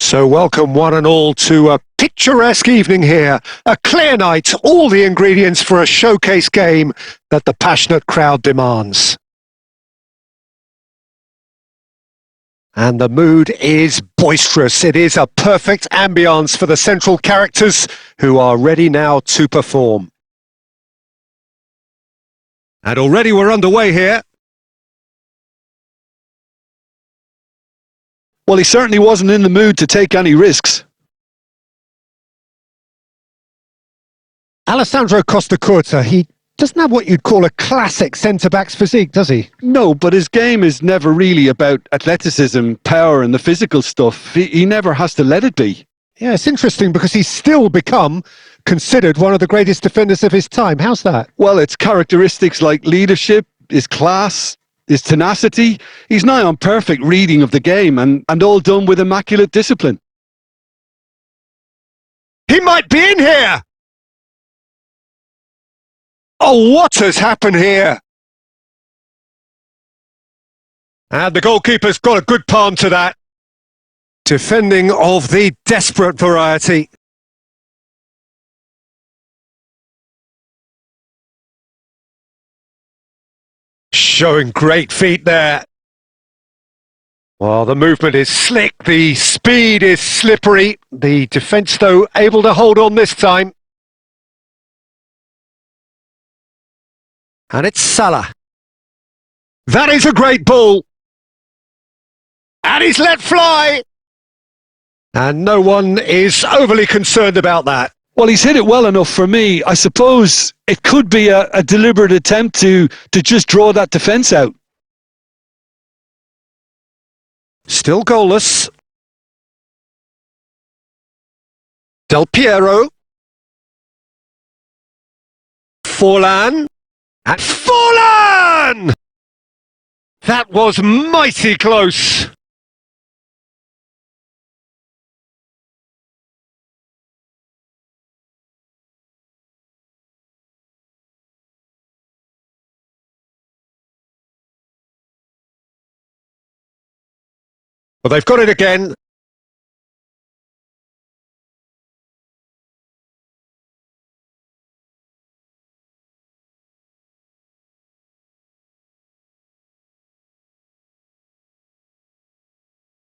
So welcome one and all to a picturesque evening here, a clear night, all the ingredients for a showcase game that the passionate crowd demands. And the mood is boisterous. It is a perfect ambience for the central characters who are ready now to perform. And already we're underway here. Well, he certainly wasn't in the mood to take any risks. Alessandro Costacurta, he doesn't have what you'd call a classic centre-back's physique, does he? No, but his game is never really about athleticism, power and the physical stuff. He never has to let it be. Yeah, it's interesting because he's still become considered one of the greatest defenders of his time. How's that? Well, it's characteristics like leadership, his class, his tenacity. He's nigh on perfect reading of the game and all done with immaculate discipline. He might be in here! Oh, what has happened here? And the goalkeeper's got a good palm to that. Defending of the desperate variety. Showing great feet there. Well, the movement is slick, the speed is slippery. The defence, though, able to hold on this time. And it's Salah. That is a great ball. And he's let fly. And no one is overly concerned about that. Well, he's hit it well enough for me. I suppose it could be a deliberate attempt to just draw that defence out. Still goalless. Del Piero. Forlan. And Forlan! That was mighty close. Well, they've got it again.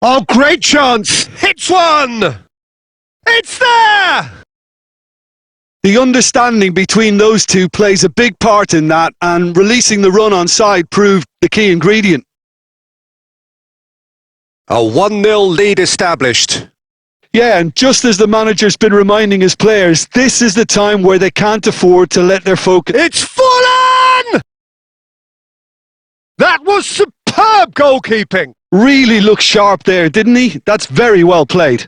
Oh, great chance! Hits one! It's there! The understanding between those two plays a big part in that, and releasing the run on side proved the key ingredient. A 1-0 lead established. Yeah, and just as the manager's been reminding his players, this is the time where they can't afford to let their focus... It's Forlan! That was superb goalkeeping! Really looked sharp there, didn't he? That's very well played.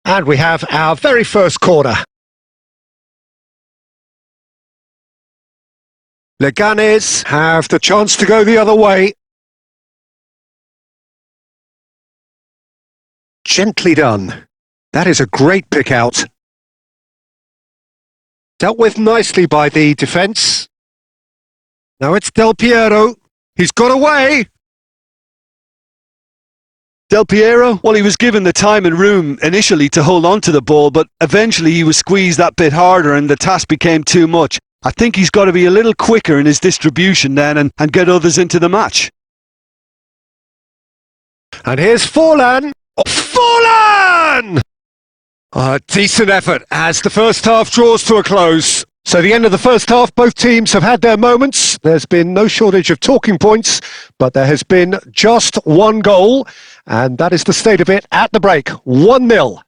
And we have our very first corner. Leganés have the chance to go the other way. Gently done. That is a great pick out. Dealt with nicely by the defence. Now it's Del Piero. He's got away. Del Piero, well, he was given the time and room initially to hold on to the ball, but eventually he was squeezed that bit harder and the task became too much. I think he's got to be a little quicker in his distribution then and get others into the match. And here's Forlan. Oh, Forlan! A decent effort as the first half draws to a close. So the end of the first half, both teams have had their moments. There's been no shortage of talking points, but there has been just one goal, and that is the state of it at the break. 1-0.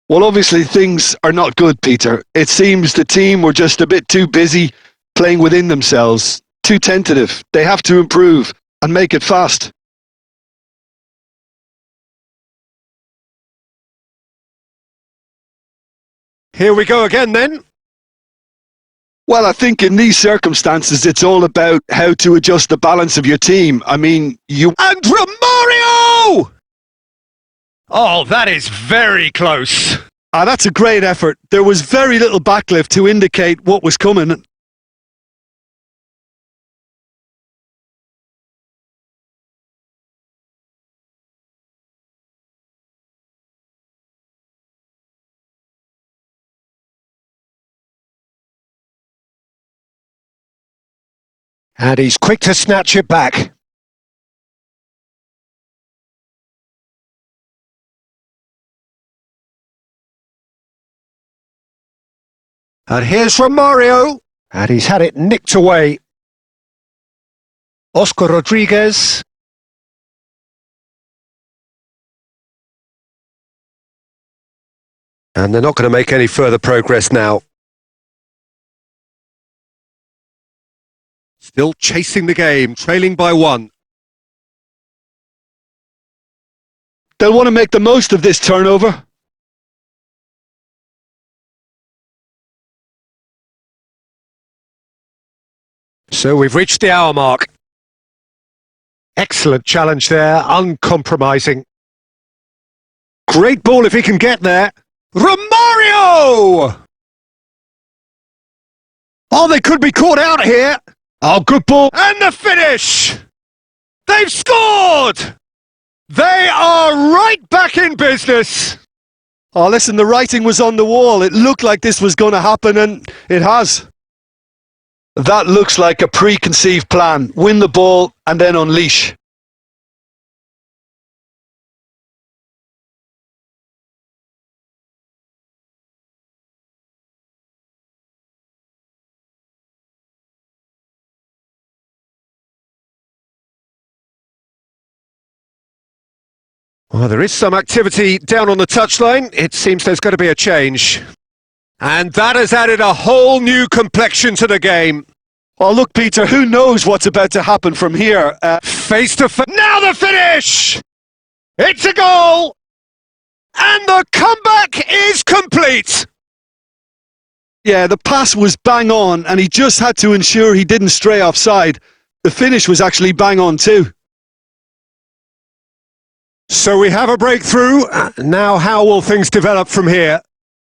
Well, obviously things are not good, Peter. It seems the team were just a bit too busy playing within themselves, too tentative. They have to improve and make it fast. Here we go again then. Well, I think in these circumstances, it's all about how to adjust the balance of your team. I mean, And Romario! Oh, that is very close. That's a great effort. There was very little backlift to indicate what was coming. And he's quick to snatch it back. And here's Romario. And he's had it nicked away. Oscar Rodriguez. And they're not going to make any further progress now. Still chasing the game, trailing by 1. They'll want to make the most of this turnover. So we've reached the hour mark. Excellent challenge there, uncompromising. Great ball if he can get there. Romario! Oh, they could be caught out here. Oh, good ball. And the finish! They've scored! They are right back in business. Oh, listen, the writing was on the wall. It looked like this was going to happen, and it has. That looks like a preconceived plan. Win the ball and then unleash. Well, there is some activity down on the touchline. It seems there's going to be a change. And that has added a whole new complexion to the game. Oh, look, Peter, who knows what's about to happen from here? Face to face. Now the finish! It's a goal! And the comeback is complete! Yeah, the pass was bang on, and he just had to ensure he didn't stray offside. The finish was actually bang on too. So we have a breakthrough. Now how will things develop from here?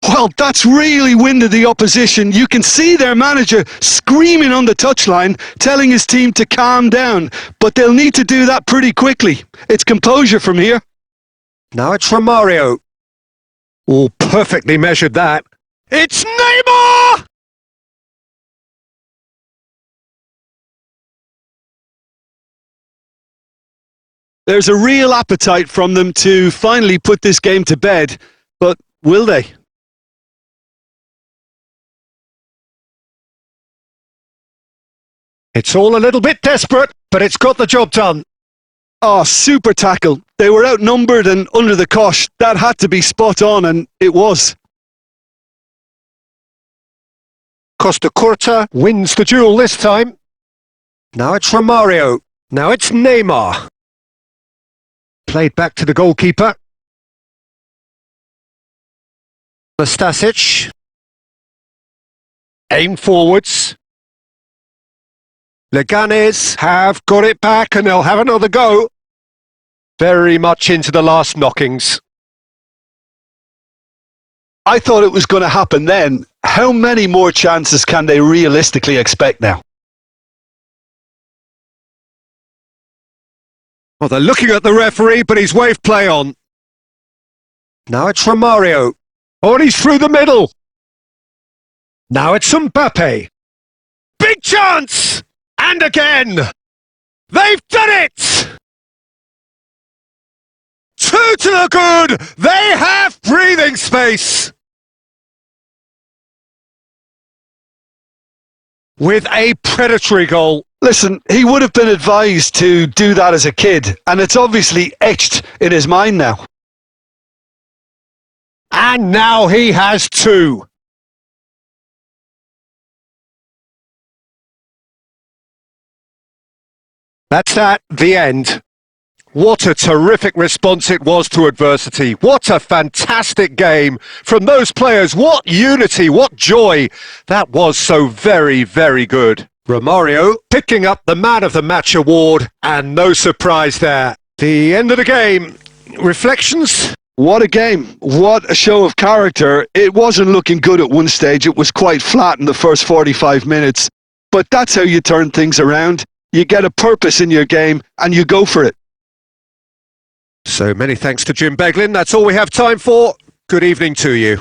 Well, that's really winded the opposition. You can see their manager screaming on the touchline, telling his team to calm down. But they'll need to do that pretty quickly. It's composure from here. Now it's Romario. Oh, perfectly measured that. It's Neymar! There's a real appetite from them to finally put this game to bed. But will they? It's all a little bit desperate, but it's got the job done. Oh, super tackle. They were outnumbered and under the cosh. That had to be spot on, and it was. Costa Curta wins the duel this time. Now it's Romario. Now it's Neymar. Played back to the goalkeeper. Nastasic. Aim forwards. Leganés have got it back and they'll have another go. Very much into the last knockings. I thought it was going to happen then. How many more chances can they realistically expect now? Well, they're looking at the referee, but he's waved play on. Now it's Romario. Oh, and he's through the middle. Now it's Mbappe. Big chance! And again! They've done it! 2 to the good! They have breathing space! With a predatory goal. Listen, he would have been advised to do that as a kid, and it's obviously etched in his mind now. And now he has 2. That's that, the end. What a terrific response it was to adversity. What a fantastic game from those players. What unity, what joy. That was so very, very good. Romario picking up the Man of the Match award, and no surprise there. The end of the game. Reflections? What a game. What a show of character. It wasn't looking good at one stage. It was quite flat in the first 45 minutes. But that's how you turn things around. You get a purpose in your game and you go for it. So many thanks to Jim Beglin. That's all we have time for. Good evening to you.